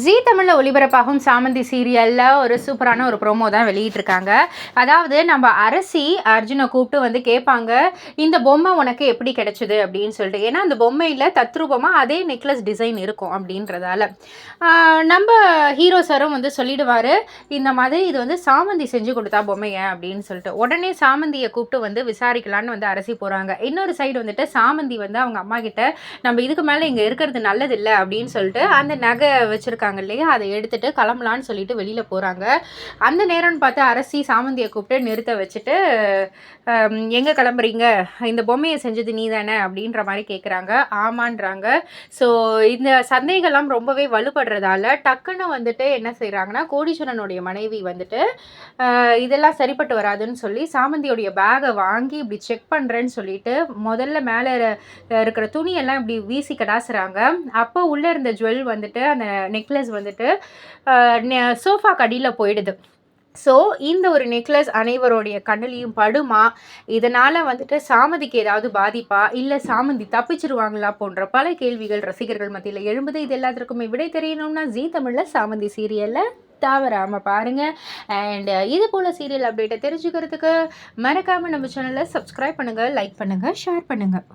ஜீ தமிழில் ஒளிபரப்பாகும் சாமந்தி சீரியலில் ஒரு சூப்பரான ஒரு ப்ரோமோ தான் வெளியிட்டிருக்காங்க. அதாவது நம்ம அரசி அர்ஜுனை கூப்பிட்டு வந்து கேட்பாங்க, இந்த பொம்மை உனக்கு எப்படி கிடைச்சிது அப்படின்னு சொல்லிட்டு. ஏன்னா அந்த பொம்மையில் தத்ரூபமாக அதே நெக்லஸ் டிசைன் இருக்கும் அப்படின்றதால நம்ம ஹீரோ சாரும் வந்து சொல்லிடுவார், இந்த மாதிரி இது வந்து சாமந்தி செஞ்சு கொடுத்தா பொம்மையை அப்படின்னு சொல்லிட்டு. உடனே சாமந்தியை கூப்பிட்டு வந்து விசாரிக்கலான்னு வந்து அரசி போகிறாங்க. இன்னொரு சைடு வந்துட்டு சாமந்தி வந்து அவங்க அம்மா கிட்ட, நம்ம இதுக்கு மேலே இங்கே இருக்கிறது நல்லதில்லை அப்படின்னு சொல்லிட்டு அந்த நகை வச்சுருக்காங்க இல்லையா, அதை எடுத்துட்டு கிளம்பலான்னு சொல்லிட்டு வெளியில் போகிறாங்க. அந்த நேரம்னு பார்த்து அரசி சாமந்தியை கூப்பிட்டு நிறுத்த வச்சுட்டு, எங்கே கிளம்புறீங்க, இந்த பொம்மையை செஞ்சது நீ தானே அப்படின்ற மாதிரி கேட்குறாங்க. ஆமான்றாங்க. ஸோ இந்த சந்தேகம்லாம் ரொம்பவே வலுப்படுறதால டக்குன்னு வந்துட்டு என்ன செய்கிறாங்கன்னா, கோடீஸ்வரனுடைய மனைவி வந்துட்டு இதெல்லாம் சரிப்பட்டு வராதுன்னு சொல்லி சாமந்தியோடைய பேகை வாங்கி இப்படி செக் பண்ணுறேன்னு சொல்லிட்டு முதல்ல மேலே இருக்கிற துணியெல்லாம் இப்படி வீசி கடாசுறாங்க. அப்போ உள்ளே இருந்த ஜுவல் வந்துட்டு அந்த நெக்லஸ் வந்துட்டு சோஃபா கடியில் போயிடுது. ஸோ இந்த ஒரு நெக்லஸ் அனைவருடைய கண்ணிலையும் படுமா, இதனால் வந்துட்டு சாமந்திக்கு ஏதாவது பாதிப்பா, இல்லை சாமந்தி தப்பிச்சிருவாங்களா போன்ற பல கேள்விகள் ரசிகர்கள் மத்தியில் எழும்புது. இது எல்லாத்துக்குமே விடை தெரியணும்னா ஜீ தமிழில் சாமந்தி சீரியலில் தவறாமல் பாருங்கள். அண்ட் இது போல் சீரியல் அப்டேட்டை தெரிஞ்சுக்கிறதுக்கு மறக்காமல் நம்ம சேனலை சப்ஸ்கிரைப் பண்ணுங்கள், லைக் பண்ணுங்கள், ஷேர் பண்ணுங்கள்.